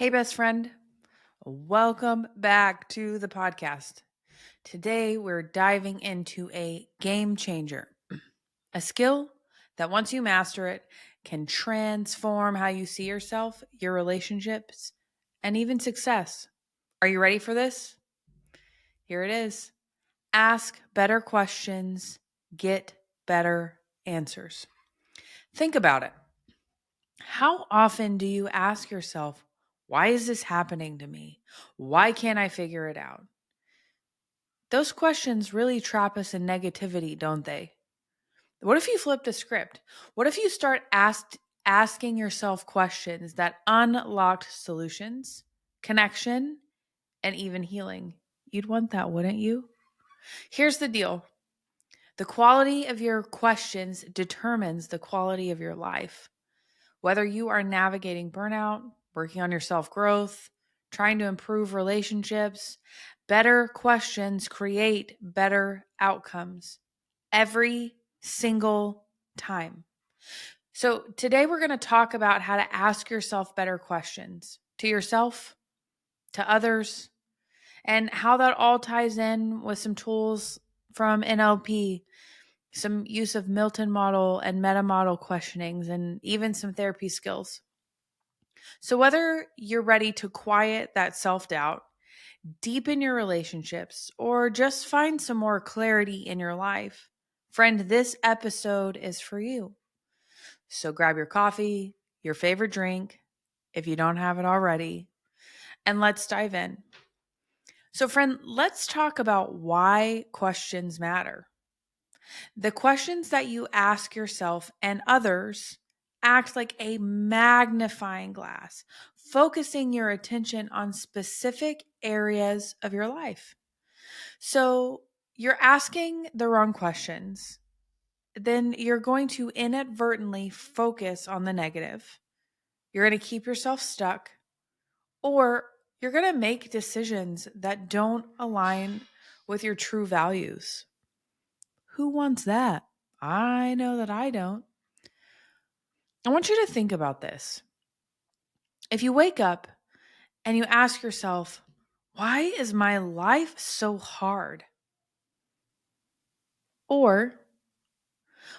Hey, best friend. Welcome back to the podcast. Today, we're diving into a game changer, a skill that once you master it can transform how you see yourself, your relationships, and even success. Are you ready for this? Here it is. Ask better questions, get better answers. Think about it. How often do you ask yourself, why is this happening to me? Why can't I figure it out? Those questions really trap us in negativity, don't they? What if you flip the script? What if you start asking yourself questions that unlocked solutions, connection, and even healing? You'd want that, wouldn't you? Here's the deal. The quality of your questions determines the quality of your life. Whether you are navigating burnout, working on your self growth, trying to improve relationships, better questions create better outcomes every single time. So, today we're going to talk about how to ask yourself better questions to yourself, to others, and how that all ties in with some tools from NLP, some use of Milton Model and Meta Model questionings, and even some therapy skills. So, whether you're ready to quiet that self doubt, deepen your relationships, or just find some more clarity in your life, friend, this episode is for you. So, grab your coffee, your favorite drink, if you don't have it already, and let's dive in. So, friend, let's talk about why questions matter. The questions that you ask yourself and others act like a magnifying glass, focusing your attention on specific areas of your life. So you're asking the wrong questions, then you're going to inadvertently focus on the negative. You're going to keep yourself stuck, or you're going to make decisions that don't align with your true values. Who wants that? I know that I don't. I want you to think about this. If you wake up and you ask yourself, why is my life so hard? Or,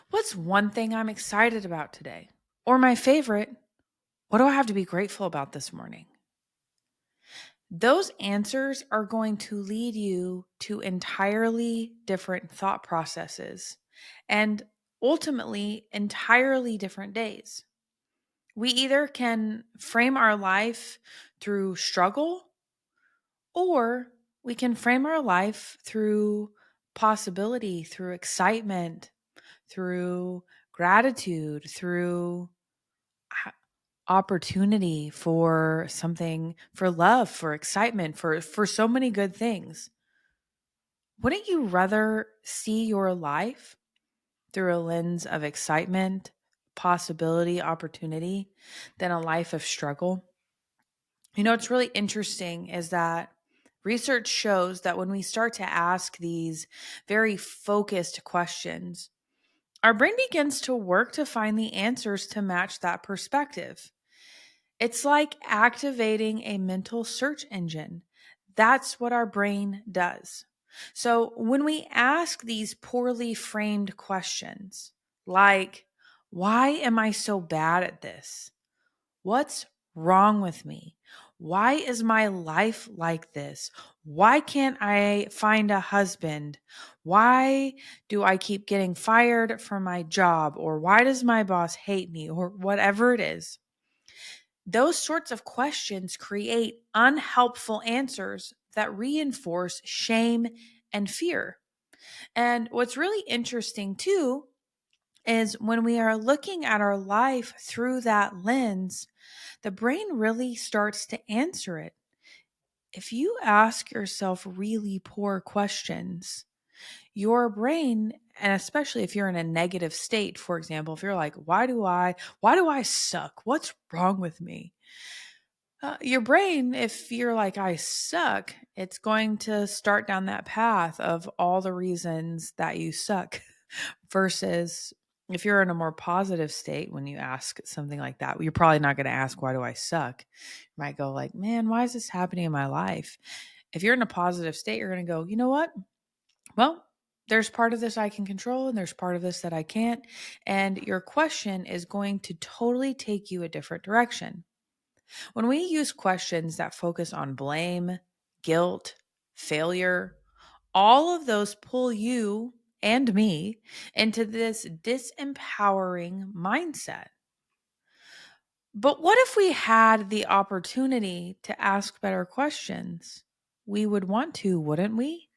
what's one thing I'm excited about today? Or my favorite, what do I have to be grateful about this morning? Those answers are going to lead you to entirely different thought processes and ultimately entirely different days. We either can frame our life through struggle, or we can frame our life through possibility, through excitement, through gratitude, through opportunity for something, for love, for excitement, for so many good things. Wouldn't you rather see your life through a lens of excitement, possibility, opportunity than a life of struggle? You know, what's really interesting is that research shows that when we start to ask these very focused questions, our brain begins to work to find the answers to match that perspective. It's like activating a mental search engine. That's what our brain does. So when we ask these poorly framed questions, like, why am I so bad at this? What's wrong with me? Why is my life like this? Why can't I find a husband? Why do I keep getting fired from my job? Or why does my boss hate me? Or whatever it is. Those sorts of questions create unhelpful answers that reinforce shame and fear. And what's really interesting too is when we are looking at our life through that lens, the brain really starts to answer it. If you ask yourself really poor questions, your brain, and especially if you're in a negative state, for example, if you're like, why do I suck? What's wrong with me? Your brain, if you're like, I suck, it's going to start down that path of all the reasons that you suck versus If you're in a more positive state when you ask something like that, you're probably not going to ask, why do I suck? You might go like, man, why is this happening in my life? If you're in a positive state, you're going to go, you know what? Well, there's part of this I can control and there's part of this that I can't. And your question is going to totally take you a different direction. When we use questions that focus on blame, guilt, failure, all of those pull you and me into this disempowering mindset. But what if we had the opportunity to ask better questions? We would want to, wouldn't we?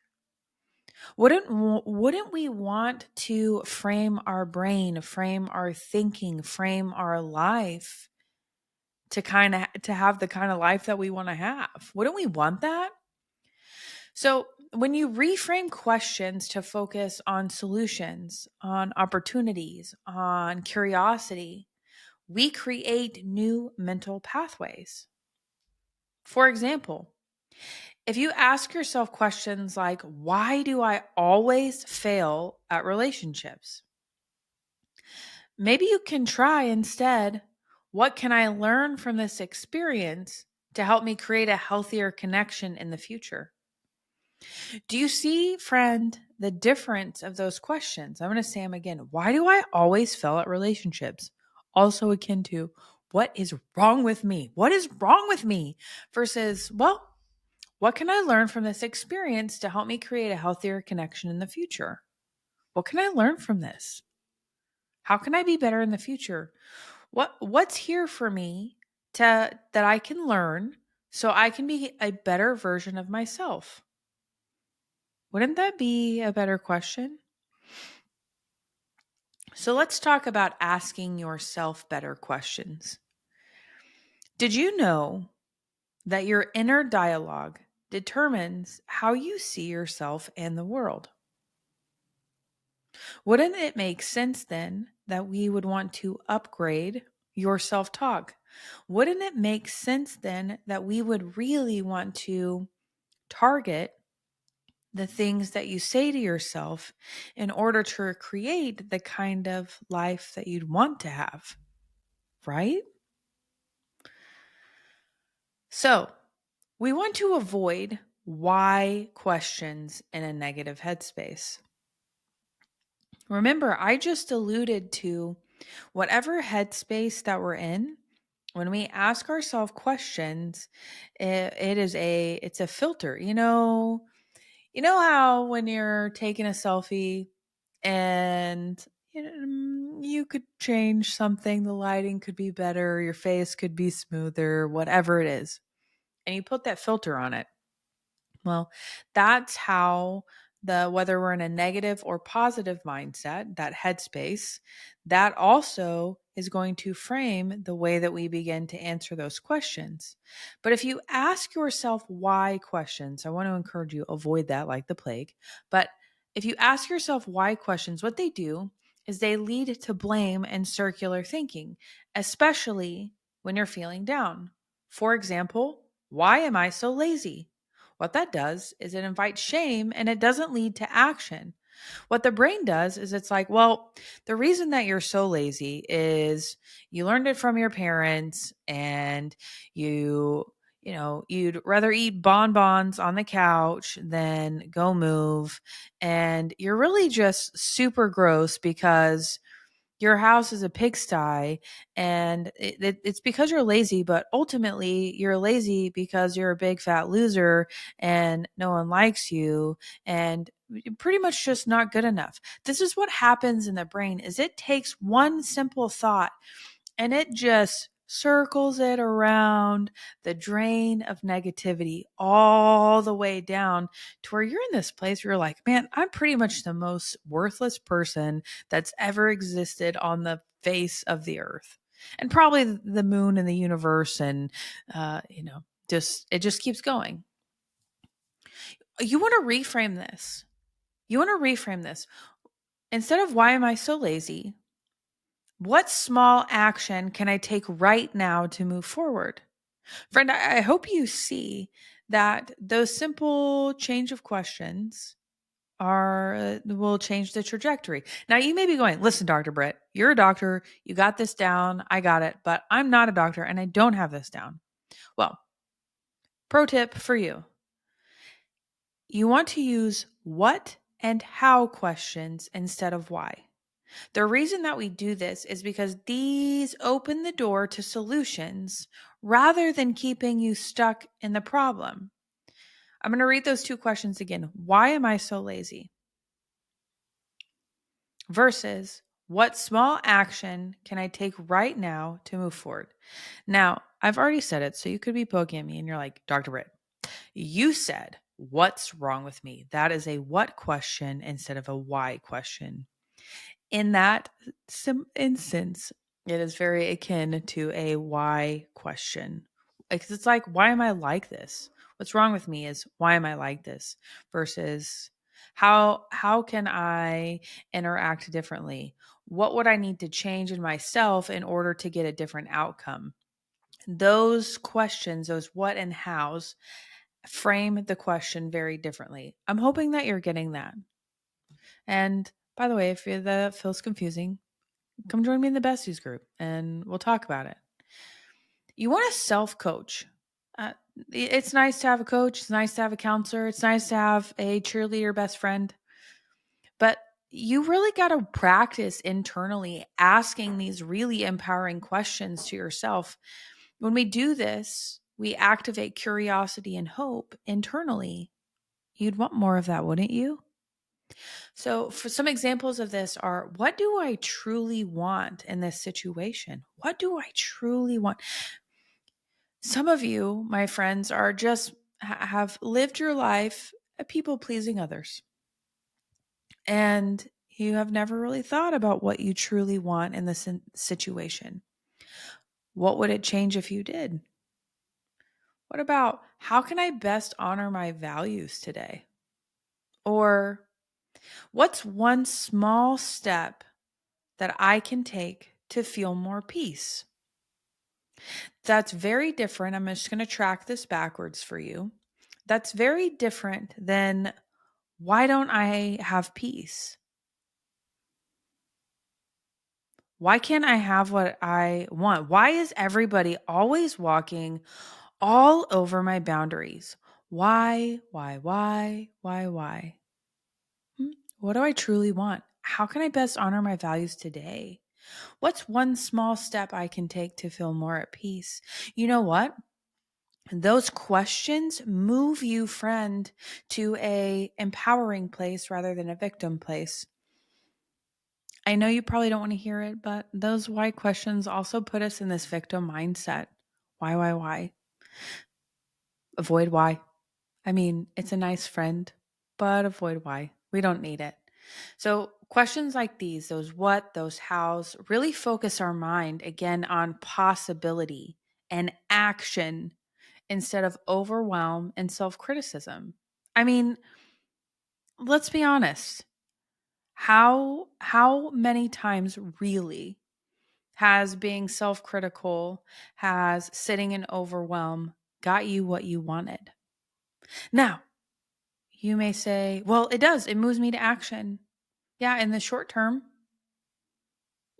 Wouldn't we want to frame our brain, frame our thinking, frame our life to have the kind of life that we want to have? Wouldn't we want that? So, when you reframe questions to focus on solutions, on opportunities, on curiosity, we create new mental pathways. For example, if you ask yourself questions like, why do I always fail at relationships? Maybe you can try instead, what can I learn from this experience to help me create a healthier connection in the future? Do you see, friend, the difference of those questions? I'm going to say them again. Why do I always fail at relationships? Also akin to, what is wrong with me? What is wrong with me? Versus, well, what can I learn from this experience to help me create a healthier connection in the future? What can I learn from this? How can I be better in the future? What's here for me to that I can learn so I can be a better version of myself? Wouldn't that be a better question? So let's talk about asking yourself better questions. Did you know that your inner dialogue determines how you see yourself and the world? Wouldn't it make sense then that we would want to upgrade your self talk? Wouldn't it make sense then that we would really want to target the things that you say to yourself in order to create the kind of life that you'd want to have, right? So, we want to avoid why questions in a negative headspace. Remember, I just alluded to whatever headspace that we're in. When we ask ourselves questions, it's a filter. You know how when you're taking a selfie and you could change something, the lighting could be better, your face could be smoother, whatever it is, and you put that filter on it. Well, that's how whether we're in a negative or positive mindset, that headspace, that also is going to frame the way that we begin to answer those questions. But if you ask yourself why questions, I want to encourage you avoid that like the plague. But if you ask yourself why questions, what they do is they lead to blame and circular thinking, especially when you're feeling down. For example, why am I so lazy? What that does is it invites shame and it doesn't lead to action. What the brain does is it's like, well, the reason that you're so lazy is you learned it from your parents and you'd rather eat bonbons on the couch than go move. And you're really just super gross because your house is a pigsty and it's because you're lazy, but ultimately you're lazy because you're a big fat loser and no one likes you and you're pretty much just not good enough. This is what happens in the brain is it takes one simple thought and it just circles it around the drain of negativity all the way down to where you're in this place where you're like, man, I'm pretty much the most worthless person that's ever existed on the face of the earth. And probably the moon and the universe and just it just keeps going. You want to reframe this. You want to reframe this. Instead of why am I so lazy? What small action can I take right now to move forward? Friend, I hope you see that those simple change of questions will change the trajectory. Now you may be going, listen, Dr. Britt, you're a doctor. You got this down. I got it, but I'm not a doctor and I don't have this down. Well, pro tip for you. You want to use what and how questions instead of why. The reason that we do this is because these open the door to solutions rather than keeping you stuck in the problem. I'm going to read those two questions again. Why am I so lazy? Versus what small action can I take right now to move forward? Now, I've already said it, so you could be poking at me and you're like, Dr. Britt, you said, what's wrong with me? That is a what question instead of a why question. In that instance, it is very akin to a why question. Because it's like, why am I like this? What's wrong with me is why am I like this? Versus how can I interact differently? What would I need to change in myself in order to get a different outcome? Those questions, those what and hows, frame the question very differently. I'm hoping that you're getting that. And by the way, if that feels confusing, come join me in the besties group and we'll talk about it. You want to self coach. It's nice to have a coach. It's nice to have a counselor. It's nice to have a cheerleader best friend. But you really got to practice internally asking these really empowering questions to yourself. When we do this, we activate curiosity and hope internally. You'd want more of that, wouldn't you? So, for some examples of this are, what do I truly want in this situation? What do I truly want? Some of you, my friends, are just have lived your life people pleasing others. And you have never really thought about what you truly want in this situation. What would it change if you did? What about how can I best honor my values today? Or what's one small step that I can take to feel more peace? That's very different. I'm just going to track this backwards for you. That's very different than why don't I have peace? Why can't I have what I want? Why is everybody always walking all over my boundaries? Why? What do I truly want? How can I best honor my values today? What's one small step I can take to feel more at peace? You know what? Those questions move you, friend, to a empowering place rather than a victim place. I know you probably don't want to hear it, but those why questions also put us in this victim mindset. Why? Avoid why. I mean, it's a nice friend, but avoid why. We don't need it. So, questions like these, those what, those hows, really focus our mind again on possibility and action instead of overwhelm and self criticism. I mean, let's be honest. How many times really has being self-critical, has sitting in overwhelm got you what you wanted? Now, you may say, well, it does. It moves me to action. Yeah, in the short term.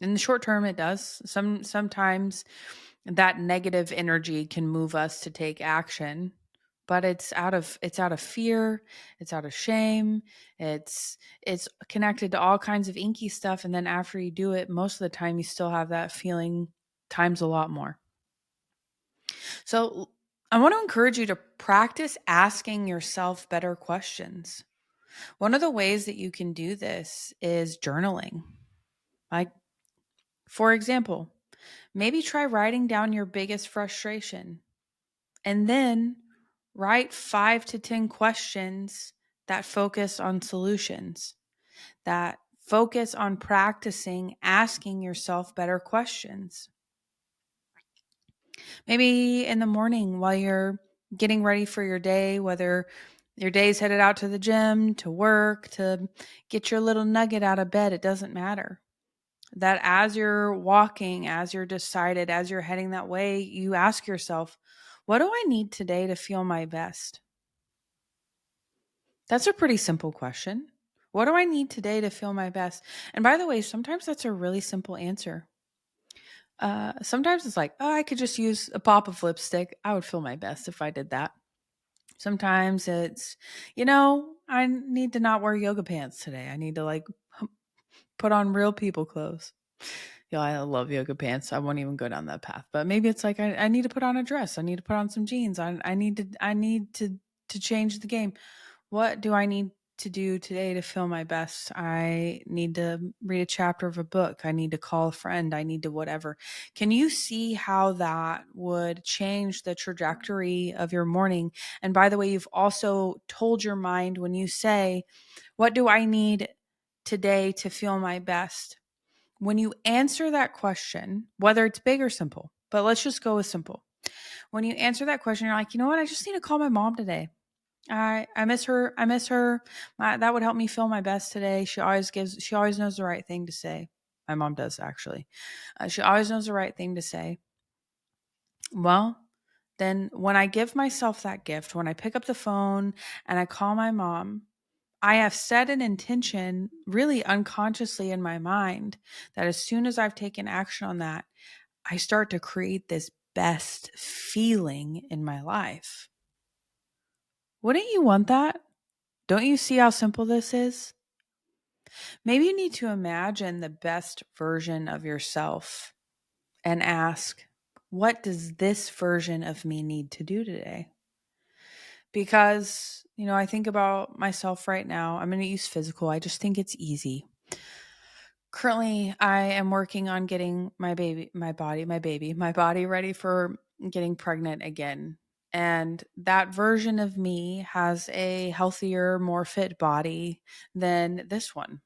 In the short term, it does. Sometimes that negative energy can move us to take action, but it's out of fear, it's out of shame, it's connected to all kinds of inky stuff, and then after you do it, most of the time you still have that feeling times a lot more. So I want to encourage you to practice asking yourself better questions. One of the ways that you can do this is journaling. Like, for example, maybe try writing down your biggest frustration and then write 5 to 10 questions that focus on solutions, that focus on practicing asking yourself better questions. Maybe in the morning while you're getting ready for your day, whether your day's headed out to the gym, to work, to get your little nugget out of bed, it doesn't matter. That as you're walking, as you're decided, as you're heading that way, you ask yourself, what do I need today to feel my best? That's a pretty simple question. What do I need today to feel my best? And by the way, sometimes that's a really simple answer. Sometimes it's like, oh, I could just use a pop of lipstick. I would feel my best if I did that. Sometimes it's, I need to not wear yoga pants today. I need to like put on real people clothes. I love yoga pants. I won't even go down that path. But maybe it's like I need to put on a dress. I need to put on some jeans. I need to change the game. What do I need to do today to feel my best? I need to read a chapter of a book. I need to call a friend. I need to whatever. Can you see how that would change the trajectory of your morning? And by the way, you've also told your mind when you say, what do I need today to feel my best? When you answer that question, whether it's big or simple, but let's just go with simple. When you answer that question, you're like, you know what? I just need to call my mom today. I miss her. I miss her. That would help me feel my best today. She always knows the right thing to say. My mom does actually. She always knows the right thing to say. Well, then when I give myself that gift, when I pick up the phone and I call my mom, I have set an intention really unconsciously in my mind that as soon as I've taken action on that, I start to create this best feeling in my life. Wouldn't you want that? Don't you see how simple this is? Maybe you need to imagine the best version of yourself and ask, what does this version of me need to do today? Because, I think about myself right now. I'm going to use physical. I just think it's easy. Currently, I am working on getting my body ready for getting pregnant again. And that version of me has a healthier, more fit body than this one.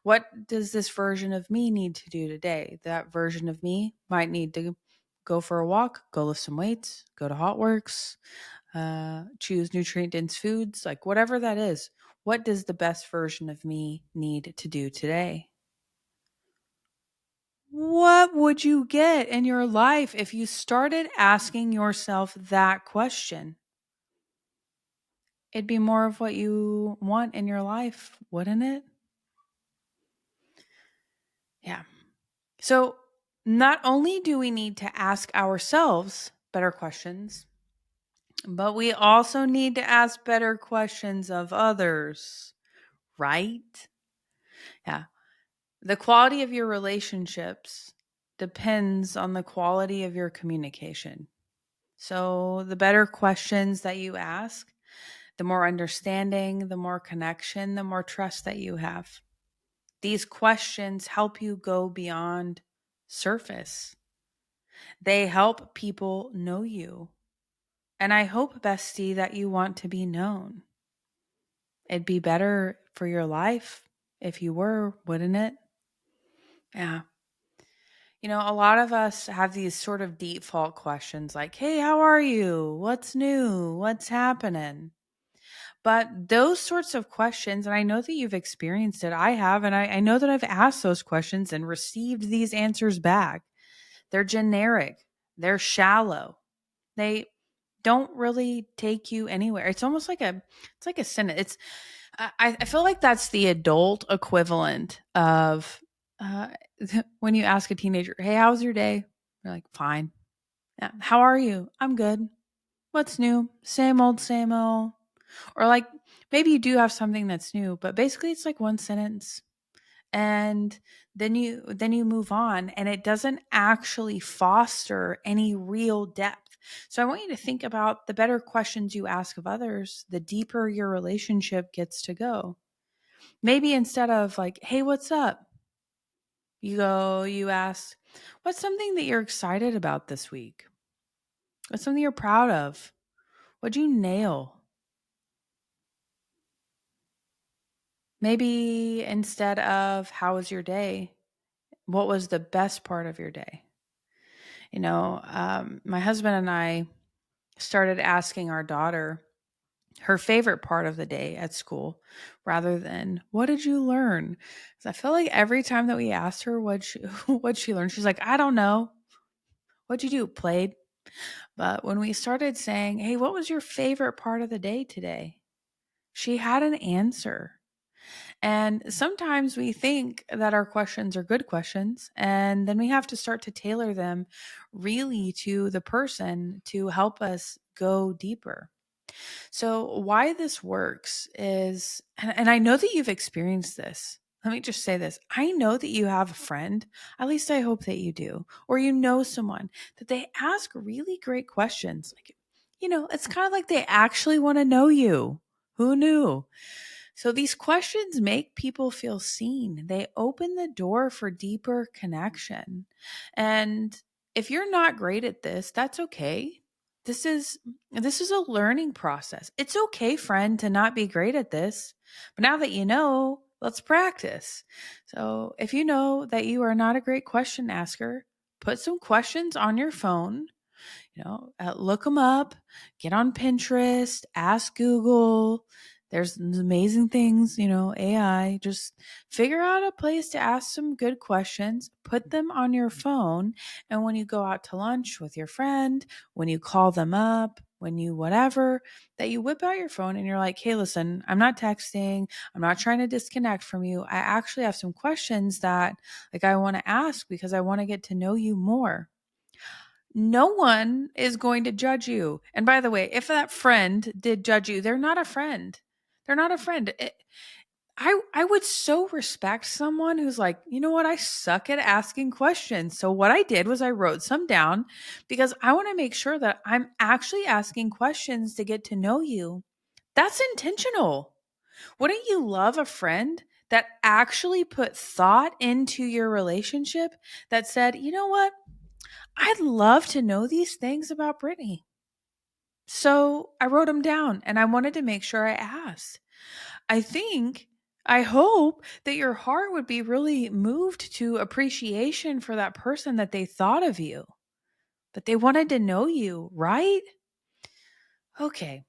What does this version of me need to do today? That version of me might need to go for a walk, go lift some weights, go to Hot Works, choose nutrient dense foods, like whatever that is. What does the best version of me need to do today? What would you get in your life if you started asking yourself that question? It'd be more of what you want in your life, wouldn't it? Yeah. So, not only do we need to ask ourselves better questions, but we also need to ask better questions of others, right? Yeah. The quality of your relationships depends on the quality of your communication. So, the better questions that you ask, the more understanding, the more connection, the more trust that you have. These questions help you go beyond surface. They help people know you. And I hope, bestie, that you want to be known. It'd be better for your life if you were, wouldn't it? Yeah. A lot of us have these sort of default questions like, hey, how are you? What's new? What's happening? But those sorts of questions, and I know that you've experienced it, I have, and I know that I've asked those questions and received these answers back. They're generic, they're shallow, they don't really take you anywhere. It's like a sentence. I feel like that's the adult equivalent of uh, when you ask a teenager, "Hey, how's your day?" They're like, "Fine." Yeah. How are you? I'm good. What's new? Same old, same old. Or like maybe you do have something that's new, but basically it's like one sentence. And then you move on and it doesn't actually foster any real depth. So I want you to think about the better questions you ask of others, the deeper your relationship gets to go. Maybe instead of like, "Hey, what's up?" You ask, "What's something that you're excited about this week? What's something you're proud of? What'd you nail?" Maybe instead of "How was your day?" what was the best part of your day? My husband and I started asking our daughter her favorite part of the day at school rather than "What did you learn?" 'Cause I feel like every time that we asked her what she learned, she's like, "I don't know. What'd you do? Played." But when we started saying, "Hey, what was your favorite part of the day today?" she had an answer. And sometimes we think that our questions are good questions, and then we have to start to tailor them really to the person to help us go deeper. So, why this works is, and I know that you've experienced this. Let me just say this. I know that you have a friend, at least I hope that you do, or you know someone that they ask really great questions. Like, it's kind of like they actually want to know you. Who knew? So these questions make people feel seen. They open the door for deeper connection. And if you're not great at this, that's okay. This is a learning process. It's okay, friend, to not be great at this. But now that you know, let's practice. So, if you know that you are not a great question asker, put some questions on your phone, look them up, get on Pinterest, ask Google. There's amazing things, AI. Just figure out a place to ask some good questions, put them on your phone. And when you go out to lunch with your friend, when you call them up, when you whatever, that you whip out your phone and you're like, hey, listen, I'm not texting. I'm not trying to disconnect from you. I actually have some questions that I want to ask because I want to get to know you more. No one is going to judge you. And by the way, if that friend did judge you, they're not a friend. They're not a friend. I would so respect someone who's like, you know what? I suck at asking questions. So what I did was I wrote some down because I want to make sure that I'm actually asking questions to get to know you. That's intentional. Wouldn't you love a friend that actually put thought into your relationship that said, you know what? I'd love to know these things about Brittany. So I wrote them down and I wanted to make sure I asked. I hope that your heart would be really moved to appreciation for that person that they thought of you, that they wanted to know you, right? Okay.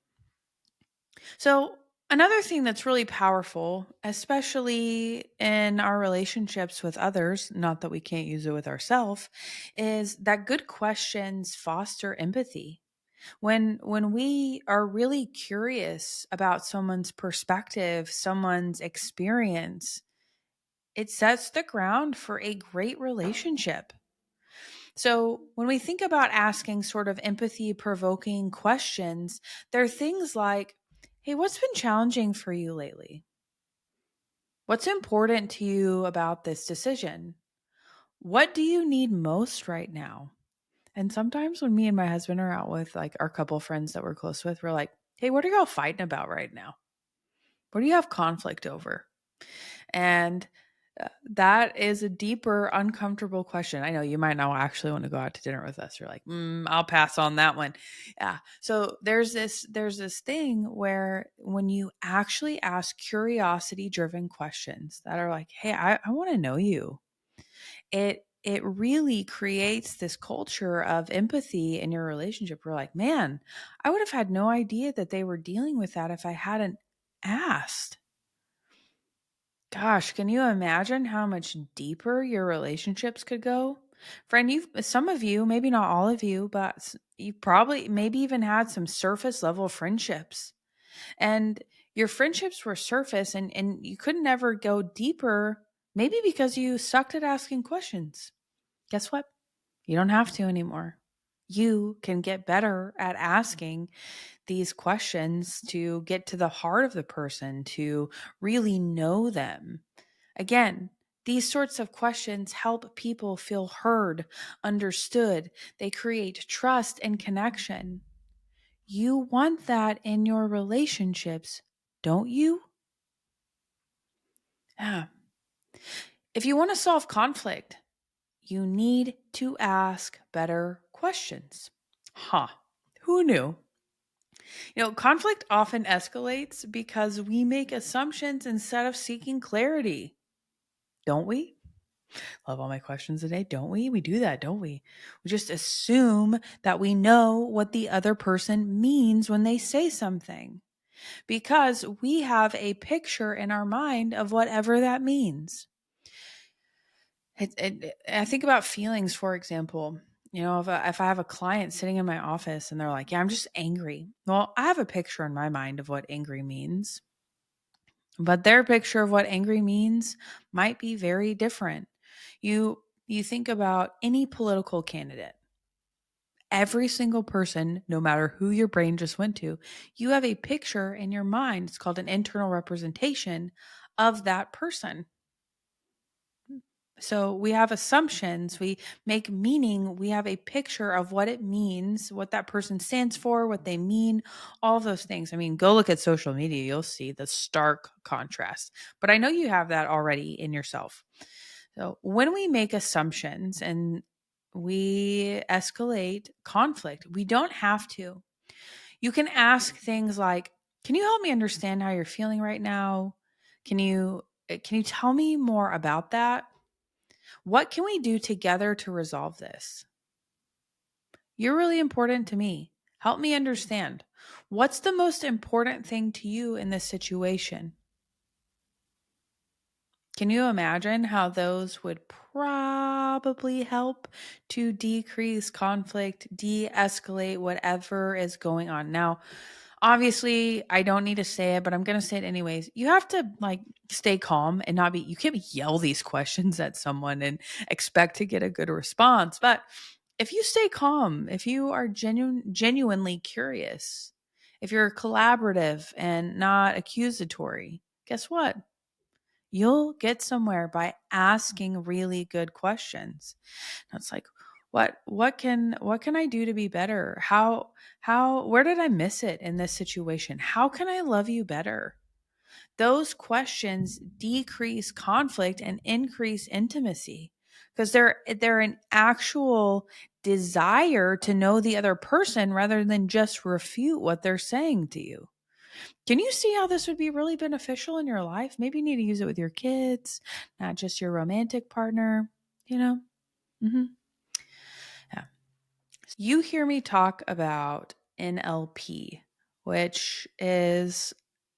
So, another thing that's really powerful, especially in our relationships with others, not that we can't use it with ourselves, is that good questions foster empathy. When we are really curious about someone's perspective, someone's experience, it sets the ground for a great relationship. So, when we think about asking sort of empathy provoking questions, there are things like, hey, what's been challenging for you lately? What's important to you about this decision? What do you need most right now? And sometimes when me and my husband are out with our couple friends that we're close with, we're like, hey, what are y'all fighting about right now? What do you have conflict over? And that is a deeper, uncomfortable question. I know you might not actually want to go out to dinner with us. You're like, I'll pass on that one. Yeah. So there's this thing where when you actually ask curiosity driven questions that are like, hey, I want to know you, it really creates this culture of empathy in your relationship. We're like, man, I would have had no idea that they were dealing with that if I hadn't asked. Gosh, can you imagine how much deeper your relationships could go? Friend, some of you, maybe not all of you, but you probably maybe even had some surface level friendships. And your friendships were surface and you could never go deeper, maybe because you sucked at asking questions. Guess what? You don't have to anymore. You can get better at asking these questions to get to the heart of the person, to really know them. Again, these sorts of questions help people feel heard, understood. They create trust and connection. You want that in your relationships, don't you? Yeah. If you want to solve conflict, you need to ask better questions. Huh. Who knew? Conflict often escalates because we make assumptions instead of seeking clarity. Don't we? Love all my questions today. Don't we? We do that, don't we? We just assume that we know what the other person means when they say something because we have a picture in our mind of whatever that means. I think about feelings, for example. If I have a client sitting in my office and they're like, yeah, I'm just angry. Well, I have a picture in my mind of what angry means. but their picture of what angry means might be very different. You think about any political candidate. Every single person, no matter who your brain just went to, you have a picture in your mind. It's called an internal representation of that person. So we have assumptions, we make meaning, we have a picture of what it means, what that person stands for, what they mean, all of those things. I mean, go look at social media, you'll see the stark contrast. But I know you have that already in yourself. So when we make assumptions and we escalate conflict, we don't have to. You can ask things like, "Can you help me understand how you're feeling right now? Can you tell me more about that? What can we do together to resolve this? You're really important to me. Help me understand. What's the most important thing to you in this situation?" Can you imagine how those would probably help to decrease conflict, de escalate whatever is going on? Now, obviously, I don't need to say it, but I'm going to say it anyways. You have to stay calm and not be, you can't yell these questions at someone and expect to get a good response. But if you stay calm, if you are genuinely curious, if you're collaborative and not accusatory, guess what? You'll get somewhere by asking really good questions. And it's like, what can I do to be better? How where did I miss it in this situation? How can I love you better? Those questions decrease conflict and increase intimacy because they're an actual desire to know the other person rather than just refute what they're saying to you. Can you see how this would be really beneficial in your life? Maybe you need to use it with your kids, not just your romantic partner, you know? Hmm. Yeah. You hear me talk about NLP, which is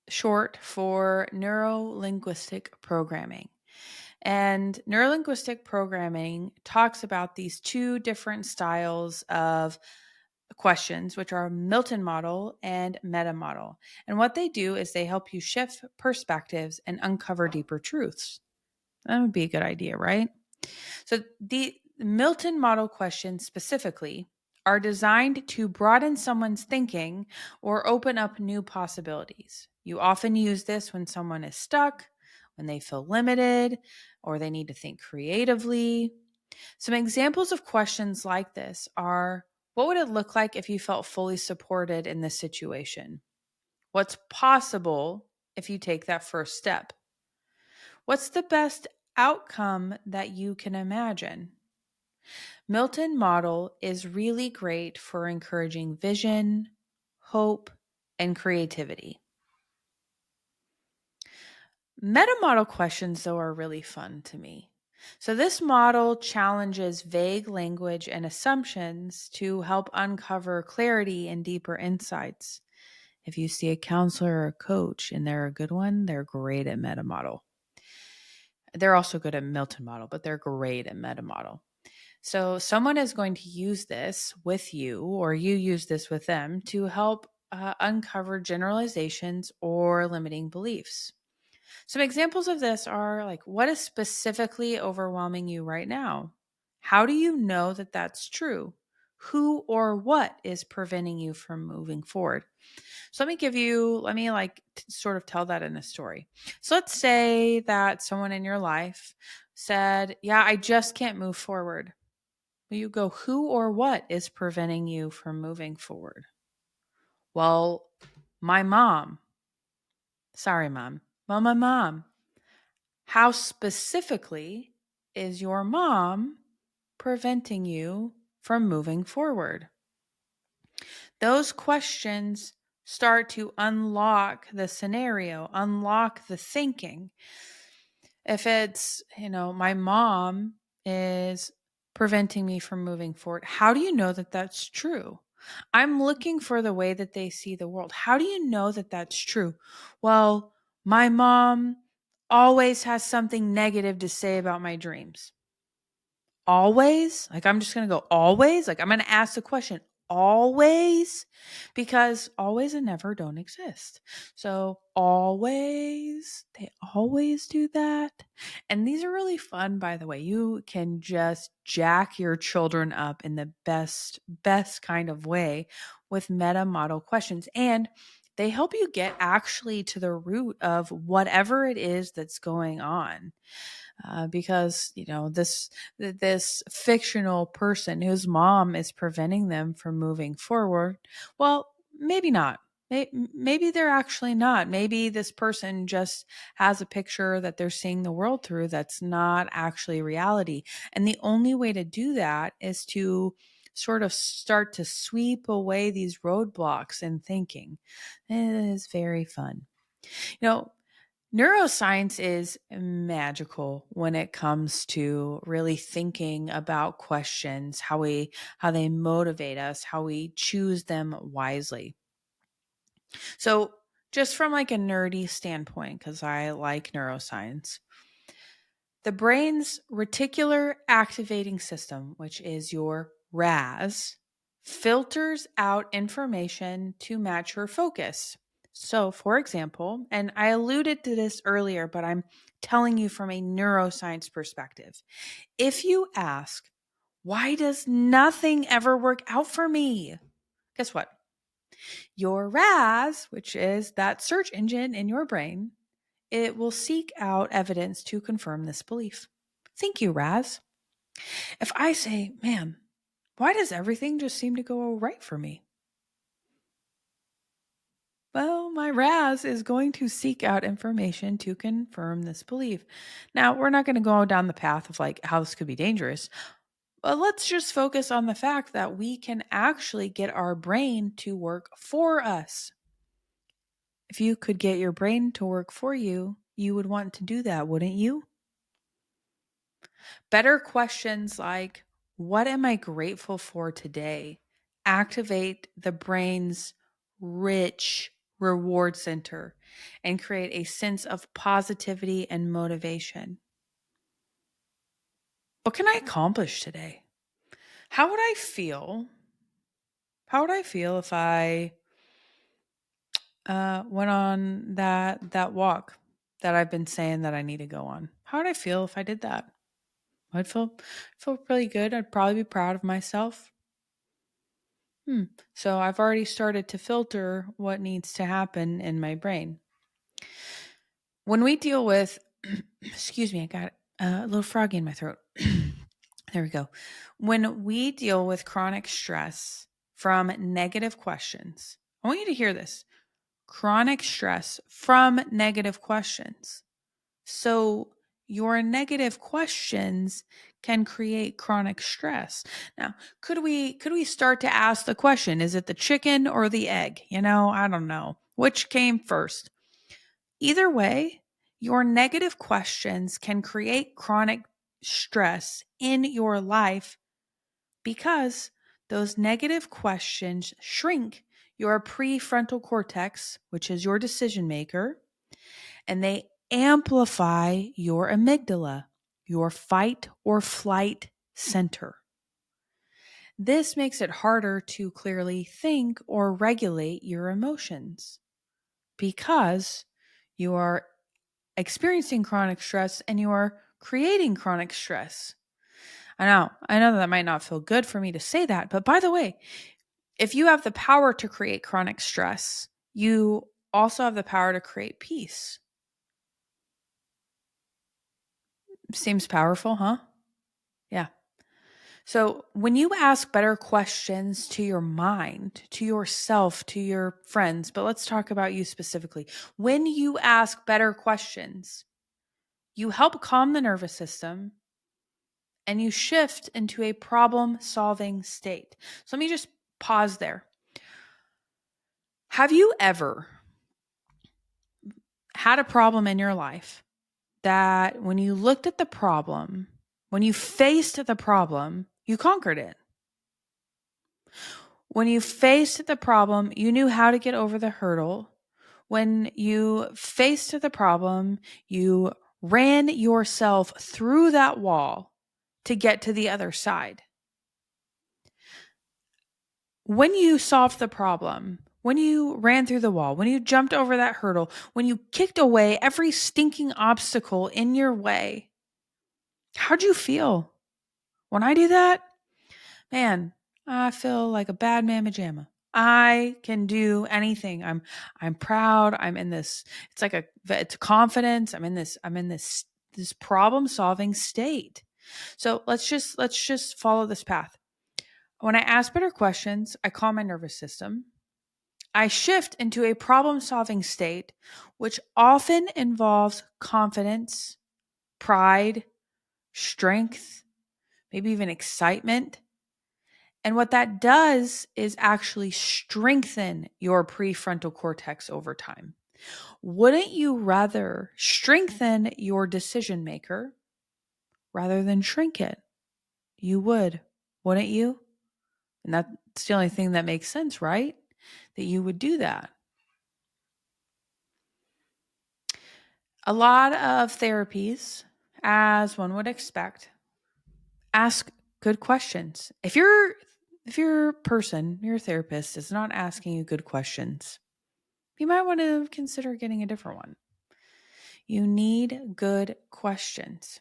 short for neuro linguistic programming. And neurolinguistic programming talks about these two different styles of questions, which are Milton Model and Meta Model. And what they do is they help you shift perspectives and uncover deeper truths. That would be a good idea, right? So the Milton Model questions specifically are designed to broaden someone's thinking or open up new possibilities. You often use this when someone is stuck, when they feel limited, or they need to think creatively. Some examples of questions like this are: what would it look like if you felt fully supported in this situation? What's possible if you take that first step? What's the best outcome that you can imagine? Milton Model is really great for encouraging vision, hope, and creativity. Meta model questions, though, are really fun to me. So, this model challenges vague language and assumptions to help uncover clarity and deeper insights. If you see a counselor or a coach and they're a good one, they're great at meta model. They're also good at Milton model, but they're great at meta model. So, someone is going to use this with you, or you use this with them to help uncover generalizations or limiting beliefs. Some examples of this are like, what is specifically overwhelming you right now? How do you know that that's true? Who or what is preventing you from moving forward? So let me sort of tell that in a story. So let's say that someone in your life said, "Yeah, I just can't move forward." You go, "Who or what is preventing you from moving forward?" "Well, my mom." "Sorry, mom." "Well, my mom." How specifically is your mom preventing you from moving forward? Those questions start to unlock the scenario, unlock the thinking. If it's, my mom is preventing me from moving forward, how do you know that that's true? I'm looking for the way that they see the world. How do you know that that's true? Well, my mom always has something negative to say about my dreams. Always? Like, I'm just going to go always? Like, I'm going to ask the question, always, because always and never don't exist. So always, they always do that. And these are really fun, by the way. You can just jack your children up in the best kind of way with meta model questions. And they help you get actually to the root of whatever it is that's going on. Because this fictional person whose mom is preventing them from moving forward. Well, maybe not. Maybe they're actually not. Maybe this person just has a picture that they're seeing the world through that's not actually reality. And the only way to do that is to sort of start to sweep away these roadblocks in thinking. It is very fun. You know, Neuroscience is magical when it comes to really thinking about questions, how they motivate us, how we choose them wisely. So, just from like a nerdy standpoint, because I like neuroscience, the brain's reticular activating system, which is your RAS, filters out information to match your focus. So, for example, and I alluded to this earlier, but I'm telling you from a neuroscience perspective. If you ask, why does nothing ever work out for me? Guess what? Your RAS, which is that search engine in your brain, it will seek out evidence to confirm this belief. Thank you, Raz. If I say, man, why does everything just seem to go right for me? Well, my Raz is going to seek out information to confirm this belief. Now, we're not going to go down the path of like how this could be dangerous, but let's just focus on the fact that we can actually get our brain to work for us. If you could get your brain to work for you, you would want to do that, wouldn't you? Better questions like, what am I grateful for today? Activate the brain's rich reward center and create a sense of positivity and motivation. What can I accomplish today? How would I feel? How would I feel if I went on that walk that I've been saying that I need to go on? How would I feel if I did that? I'd feel really good. I'd probably be proud of myself. So I've already started to filter what needs to happen in my brain. When we deal with, excuse me, I got a little froggy in my throat. There we go. When we deal with chronic stress from negative questions, I want you to hear this. Chronic stress from negative questions. So your negative questions can create chronic stress. Now, could we start to ask the question, is it the chicken or the egg? I don't know. Which came first? Either way, your negative questions can create chronic stress in your life because those negative questions shrink your prefrontal cortex, which is your decision maker, and they amplify your amygdala, your fight or flight center. This makes it harder to clearly think or regulate your emotions because you are experiencing chronic stress and you are creating chronic stress. I know that might not feel good for me to say that, but by the way, if you have the power to create chronic stress, you also have the power to create peace. Seems powerful, huh? Yeah. So when you ask better questions to your mind, to yourself, to your friends, but let's talk about you specifically. When you ask better questions, you help calm the nervous system and you shift into a problem solving state. So let me just pause there. Have you ever had a problem in your life that when you looked at the problem, when you faced the problem, you conquered it? When you faced the problem, you knew how to get over the hurdle. When you faced the problem, you ran yourself through that wall to get to the other side. When you solved the problem, when you ran through the wall, when you jumped over that hurdle, when you kicked away every stinking obstacle in your way, how'd you feel? When I do that, man, I feel like a bad mamma jamma. I can do anything. I'm proud. I'm in this, it's confidence. I'm in this problem solving state. So let's just follow this path. When I ask better questions, I calm my nervous system. I shift into a problem solving state, which often involves confidence, pride, strength, maybe even excitement. And what that does is actually strengthen your prefrontal cortex over time. Wouldn't you rather strengthen your decision maker rather than shrink it? You would, wouldn't you? And that's the only thing that makes sense, right? That you would do that. A lot of therapies, as one would expect, ask good questions. If your person, your therapist is not asking you good questions, you might want to consider getting a different one. You need good questions.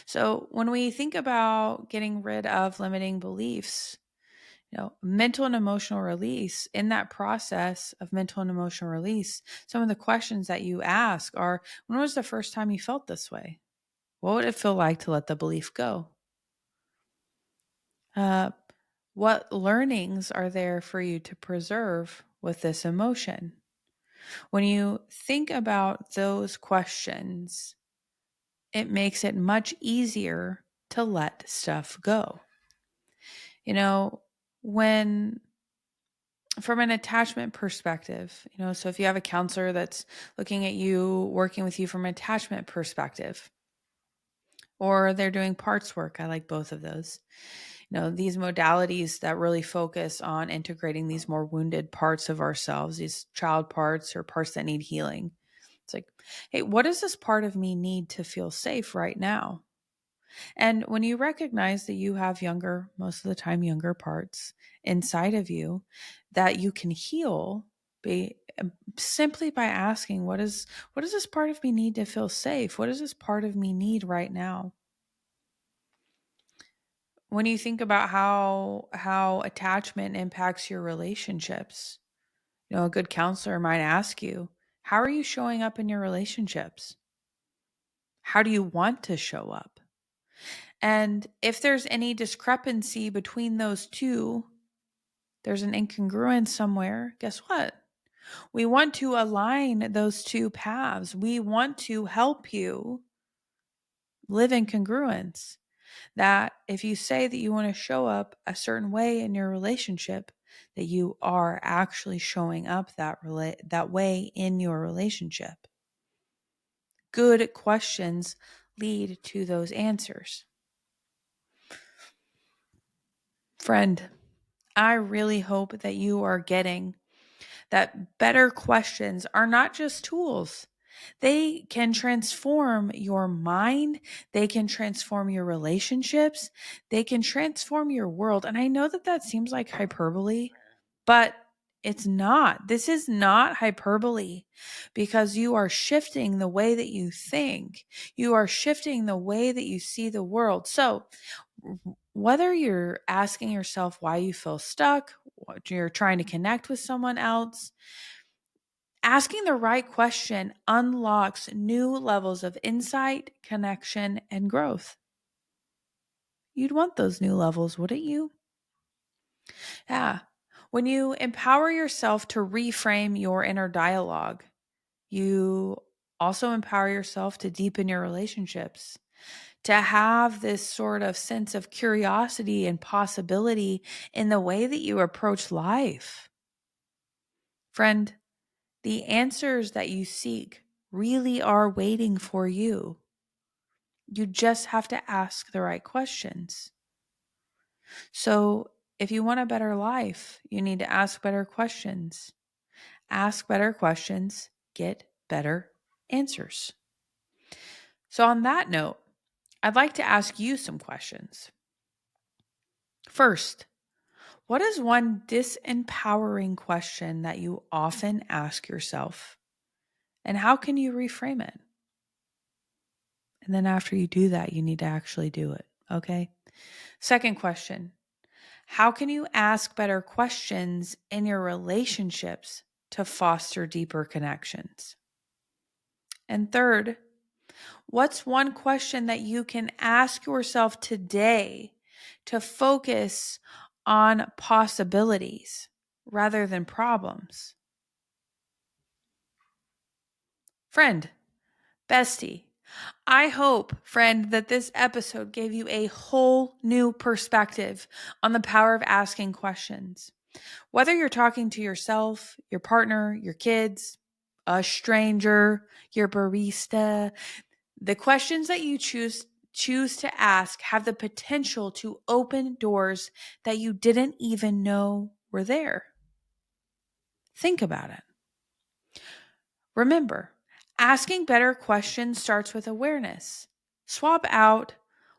So, when we think about getting rid of limiting beliefs, mental and emotional release, in that process of mental and emotional release, some of the questions that you ask are: when was the first time you felt this way? What would it feel like to let the belief go? Uh, what learnings are there for you to preserve with this emotion? When you think about those questions, it makes it much easier to let stuff go. When from an attachment perspective, so if you have a counselor that's looking at you, working with you from an attachment perspective, or they're doing parts work, I like both of those. These modalities that really focus on integrating these more wounded parts of ourselves, these child parts or parts that need healing. It's like, hey, what does this part of me need to feel safe right now? And when you recognize that you have most of the time, younger parts inside of you that you can heal, simply by asking, what does this part of me need to feel safe? What does this part of me need right now? When you think about how attachment impacts your relationships, a good counselor might ask you, how are you showing up in your relationships? How do you want to show up? And if there's any discrepancy between those two, there's an incongruence somewhere, guess what? We want to align those two paths. We want to help you live in congruence. That if you say that you want to show up a certain way in your relationship, that you are actually showing up that way in your relationship. Good questions lead to those answers. Friend, I really hope that you are getting that better questions are not just tools. They can transform your mind. They can transform your relationships. They can transform your world. And I know that that seems like hyperbole, but it's not. This is not hyperbole, because you are shifting the way that you think. You are shifting the way that you see the world. So, whether you're asking yourself why you feel stuck, what you're trying to connect with someone else, asking the right question unlocks new levels of insight, connection, and growth. You'd want those new levels, wouldn't you? Yeah. When you empower yourself to reframe your inner dialogue, you also empower yourself to deepen your relationships, to have this sort of sense of curiosity and possibility in the way that you approach life. Friend, the answers that you seek really are waiting for you. You just have to ask the right questions. So, if you want a better life, you need to ask better questions. Ask better questions, get better answers. So, on that note, I'd like to ask you some questions. First, What is one disempowering question that you often ask yourself? And how can you reframe it? And then after you do that, you need to actually do it. Okay. Second question: how can you ask better questions in your relationships to foster deeper connections? And third, what's one question that you can ask yourself today to focus on possibilities rather than problems? Friend, bestie, I hope, friend, that this episode gave you a whole new perspective on the power of asking questions. Whether you're talking to yourself, your partner, your kids, a stranger, your barista, the questions that you choose to ask have the potential to open doors that you didn't even know were there. Think about it. Remember, asking better questions starts with awareness. Swap out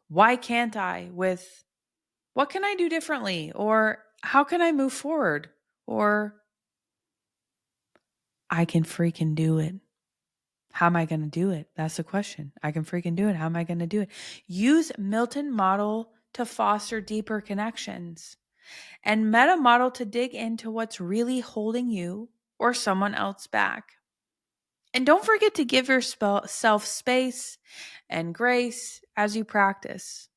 "why can't I" with "what can I do differently?" or "how can I move forward?" or "I can freaking do it." How am I going to do it? That's the question. I can freaking do it. How am I going to do it? Use Milton Model to foster deeper connections, and Meta Model to dig into what's really holding you or someone else back. And don't forget to give yourself space and grace as you practice.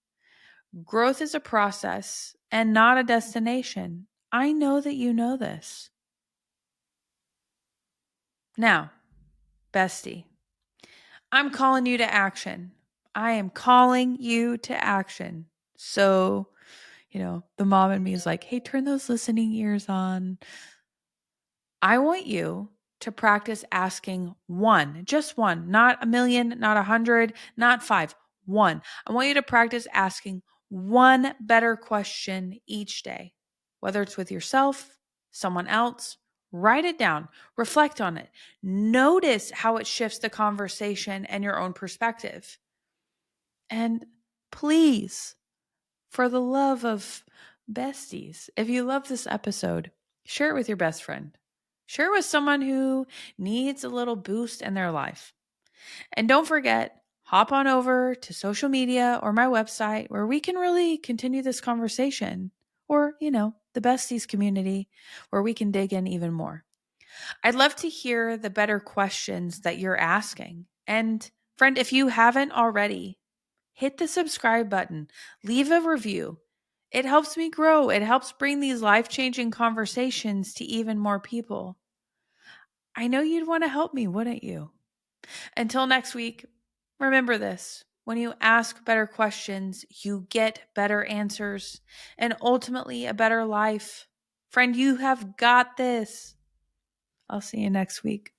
Growth is a process and not a destination. I know that you know this. Now, bestie, I'm calling you to action. I am calling you to action. So, the mom in me is like, hey, turn those listening ears on. I want you to practice asking one, just one, not a million, not 100, not five, one. I want you to practice asking one better question each day, whether it's with yourself, someone else. Write it down, reflect on it, notice how it shifts the conversation and your own perspective. And please, for the love of besties, if you love this episode, share it with your best friend. Share it with someone who needs a little boost in their life. And don't forget, hop on over to social media or my website where we can really continue this conversation, or, the besties community where we can dig in even more. I'd love to hear the better questions that you're asking. And friend, if you haven't already, hit the subscribe button, leave a review. It helps me grow. It helps bring these life-changing conversations to even more people. I know you'd want to help me, wouldn't you? Until next week, remember this: when you ask better questions, you get better answers and ultimately a better life. Friend, you have got this. I'll see you next week.